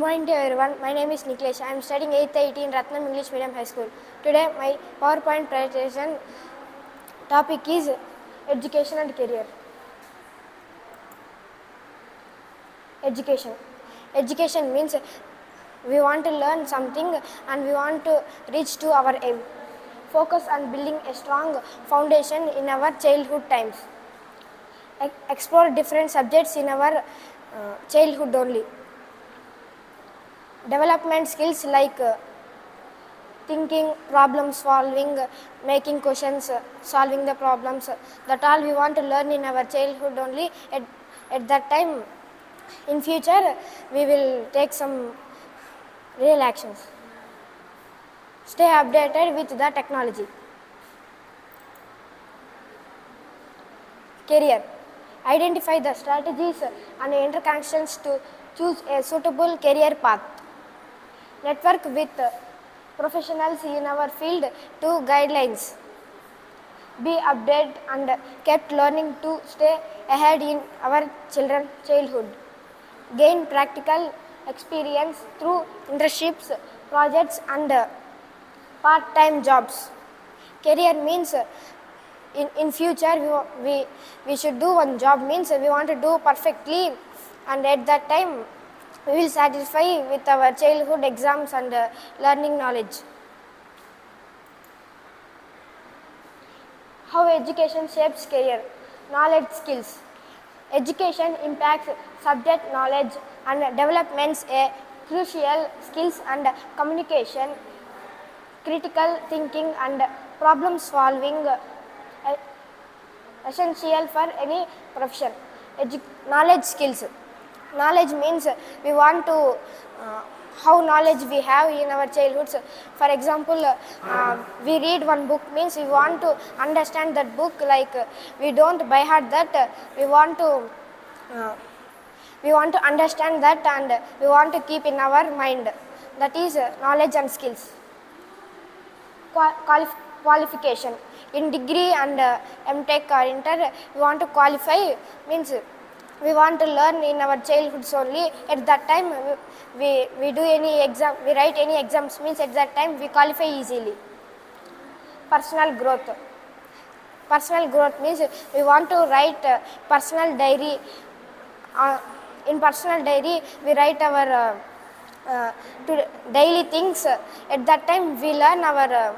morning to everyone. My name is Nikilesh. I am studying 8th IT in Ratnam English Medium High School. Today, my PowerPoint presentation topic is education and career. Education. Education means we want to learn something and we want to reach to our aim. Focus on building a strong foundation in our childhood times. Explore different subjects in our childhood only. Development skills like thinking, problem solving, making questions, solving the problems, that all we want to learn in our childhood only. At that time, in future, we will take some real actions. Stay updated with the technology. Career. Identify the strategies and interconnections to choose a suitable career path. Network with professionals in our field to guidelines. Be updated and kept learning to stay ahead in our childhood. Gain practical experience through internships, projects and part-time jobs. Career means in future we should do one job, means we want to do perfectly, and at that time we will satisfy with our childhood exams and learning knowledge. How education shapes career. Knowledge skills. Education impacts subject knowledge and developments a crucial skills and communication, critical thinking and problem solving essential for any profession. Knowledge skills. Knowledge means we want to how knowledge we have in our childhoods. For example, we read one book, means we want to understand that book, like we don't by heart that, we want to understand that and we want to keep in our mind. That is knowledge and skills. Qualification. In degree and MTech or Inter, we want to qualify, means we want to learn in our childhoods only. At that time we do any exam, we write any exams, means at that time we qualify easily. Personal growth. Personal growth means we want to write personal diary. In personal diary we write our daily things. At that time we learn our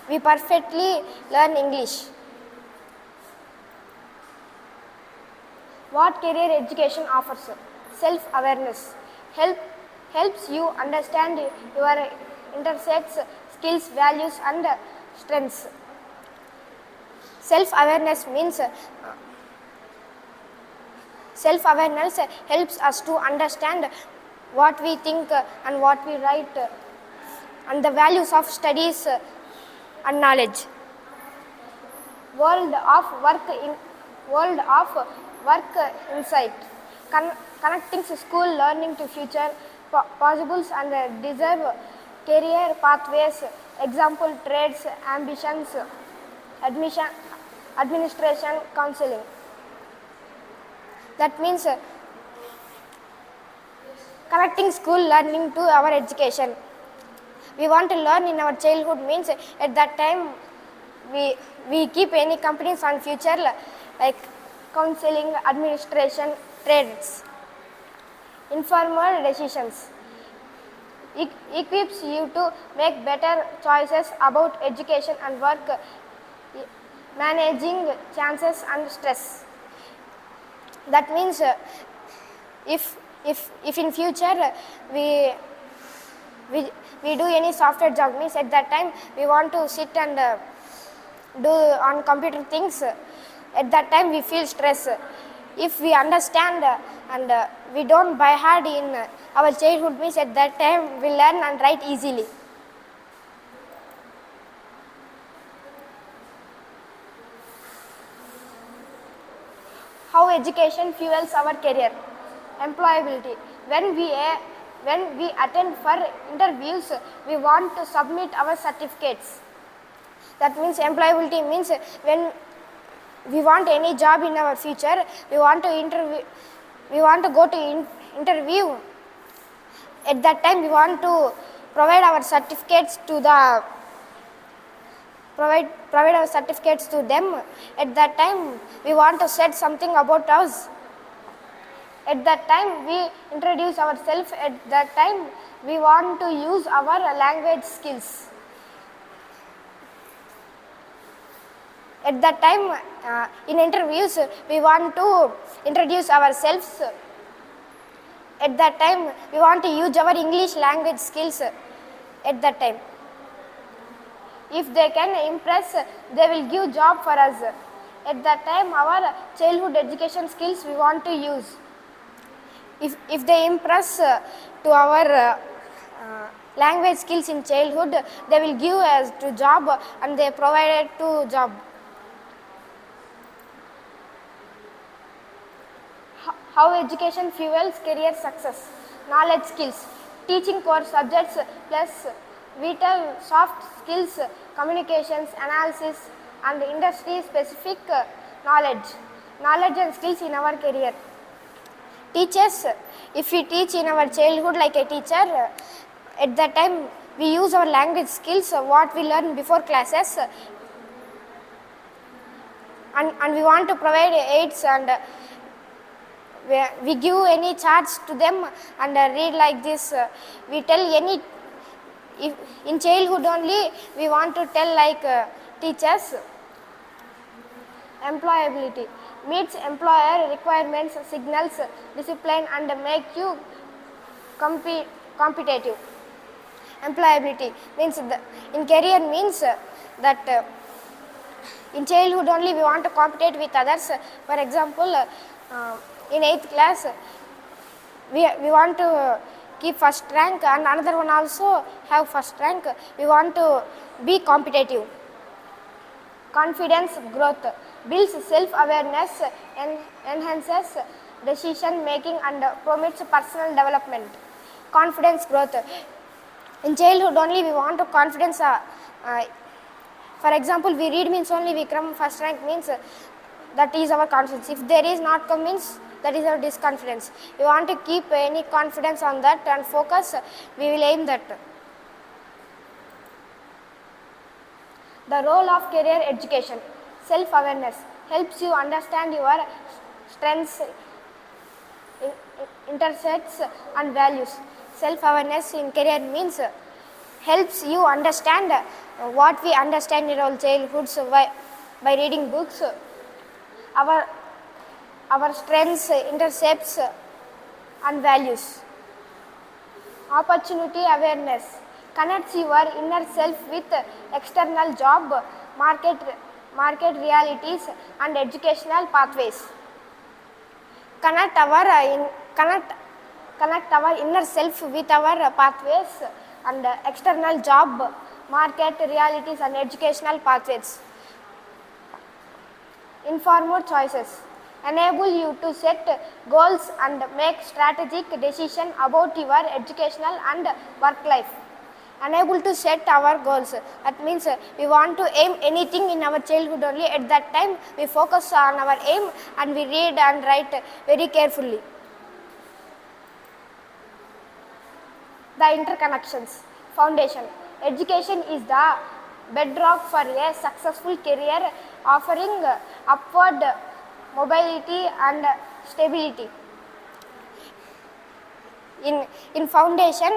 we perfectly learn English. What career education offers? Self-awareness. Helps you understand your intersects, skills, values and strengths. Self-awareness means self-awareness helps us to understand what we think and what we write and the values of studies and knowledge. World of work insight. Connecting school learning to future possibles and deserve career pathways. Example, trades, ambitions, admission, administration, counseling. That means connecting school learning to our education. We want to learn in our childhood, means at that time we keep any companies on future, like counseling, administration, trades. Informal decisions. Equips you to make better choices about education and work, managing chances and stress. That means if in future we do any software job, means at that time we want to sit and do on computer things. At that time we feel stress. If we understand and we don't by heart in our childhood, means at that time we learn and write easily. How education fuels our career. Employability. When we attend for interviews, we want to submit our certificates. That means employability means when we want any job in our future, we want to go to interview, at that time we want to provide our certificates to the provide our certificates to them. At that time we want to say something about us. At that time we introduce ourselves. At that time we want to use our language skills. At that time in interviews we want to introduce ourselves. At that time we want to use our English language skills. At that time, if they can impress, they will give job for us. At that time our childhood education skills we want to use. If they impress to our language skills in childhood, they will give us to job and they provide to job. How education fuels career success? Knowledge skills, teaching core subjects plus vital soft skills, communications, analysis and industry specific knowledge and skills in our career. Teachers, if we teach in our childhood like a teacher, at that time we use our language skills, what we learn before classes, and we want to provide aids, and we give any charts to them and read like this. We tell any, if in childhood only we want to tell like teachers. Employability meets employer requirements, signals discipline and make you competitive. Employability means in career means that in childhood only we want to compete with others. For example, in 8th class we want to keep first rank and another one also have first rank. We want to be competitive. Confidence growth builds self-awareness, enhances decision making and promotes personal development. Confidence growth. In childhood only we want to confidence. For example, we read means only we come first rank means that is our confidence. If there is not come means that is our disconfidence. We want to keep any confidence on that and focus. We will aim that. The role of career education. Self-awareness helps you understand your strengths, interests and values. Self-awareness in career means helps you understand what we understand in our childhoods by reading books. Our strengths, intercepts and values. Opportunity awareness connects your inner self with external job, market realities and educational pathways. Connect our inner self with our pathways and external job, market realities and educational pathways. Informed choices enable you to set goals and make strategic decisions about your educational and work life. Unable to set our goals, that means we want to aim anything in our childhood only. At that time we focus on our aim and we read and write very carefully. The interconnections. Foundation. Education is the bedrock for a successful career, offering upward mobility and stability. In foundation,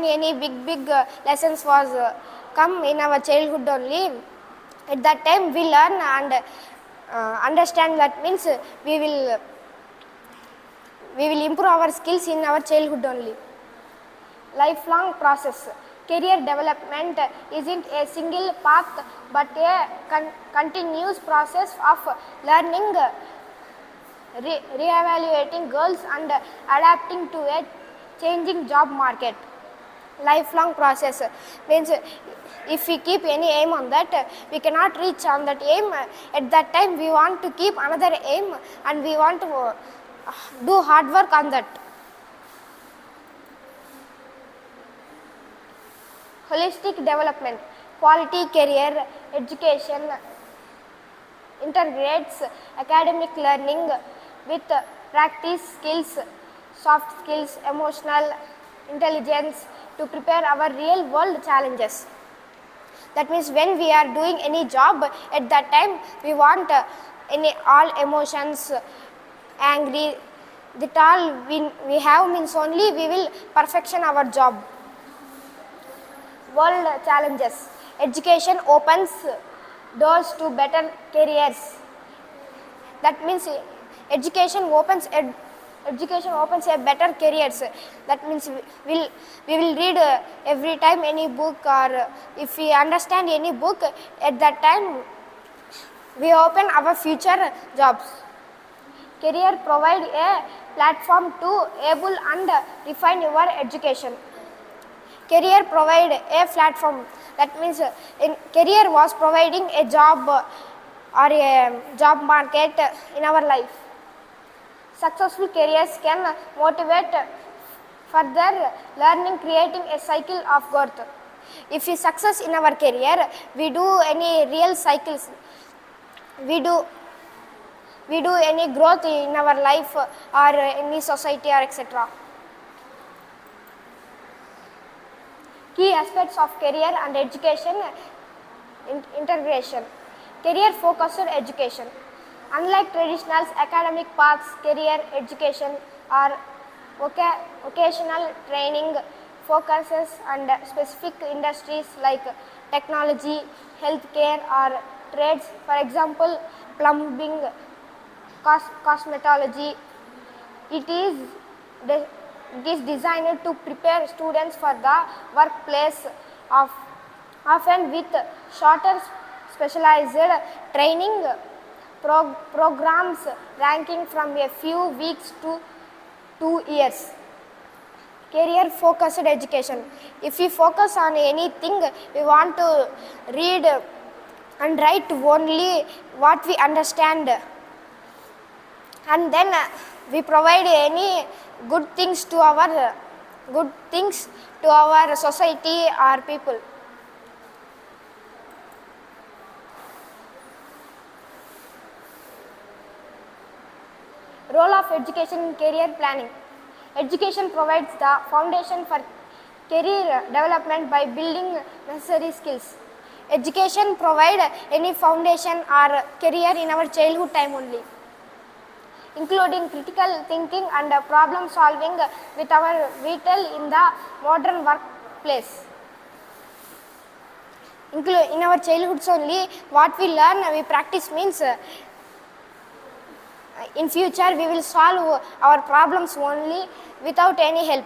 any big lessons was come in our childhood only. At that time we learn and understand. That means we will improve our skills in our childhood only. Lifelong process. Career development isn't a single path but a continuous process of learning, re-evaluating goals and adapting to a changing job market. Lifelong process means if we keep any aim on that, we cannot reach on that aim. At that time we want to keep another aim and we want to do hard work on that. Holistic development. Quality career education integrates academic learning with practice skills, soft skills, emotional intelligence to prepare our real world challenges. That means when we are doing any job, at that time we want all emotions, angry, that all we have means only we will perfection our job. World challenges. Education opens doors to better careers. That means education opens a better careers. That means we will read every time any book, or if we understand any book, at that time we open our future jobs. Career provide a platform to able and refine your education. Career provide a platform. That means in career was providing a job or a job market in our life. Successful careers can motivate further learning, creating a cycle of growth. If we success in our career, we do any real cycles. We do any growth in our life or any society or etc. Key aspects of career and education integration. Career focused education. Unlike traditional academic paths, career education or vocational training focuses on specific industries like technology, healthcare or trades. For example, plumbing, cosmetology. It is designed to prepare students for the workplace, often with shorter specialized training programs ranging from a few weeks to 2 years. Career focused education. If we focus on anything, we want to read and write only what we understand, and then we provide any good things to our society or people. Role of education in career planning. Education provides the foundation for career development by building necessary skills. Education provides any foundation or career in our childhood time only, including critical thinking and problem solving with our vital in the modern workplace. In our childhoods only, what we learn, we practice means in future we will solve our problems only without any help.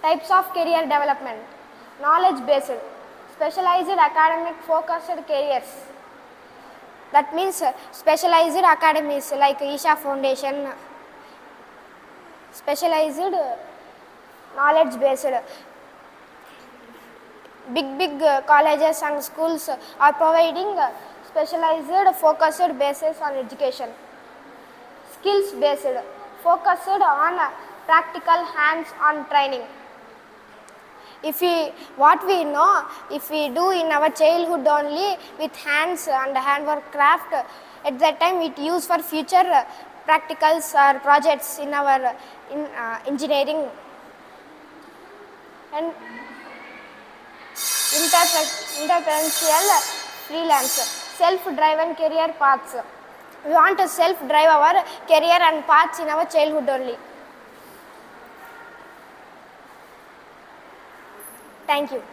Types of career development. Knowledge based, specialized academic focused careers. That means specialized academies like Isha Foundation. Specialized knowledge based. Big colleges and schools are providing specialized focused basis on education. Skills based, focused on practical hands-on training. What we know, if we do in our childhood only with hands and handwork craft, at that time it used for future practicals or projects in our engineering. And entrepreneurial freelance, self-driven career paths. We want to self-drive our career and paths in our childhood only. Thank you.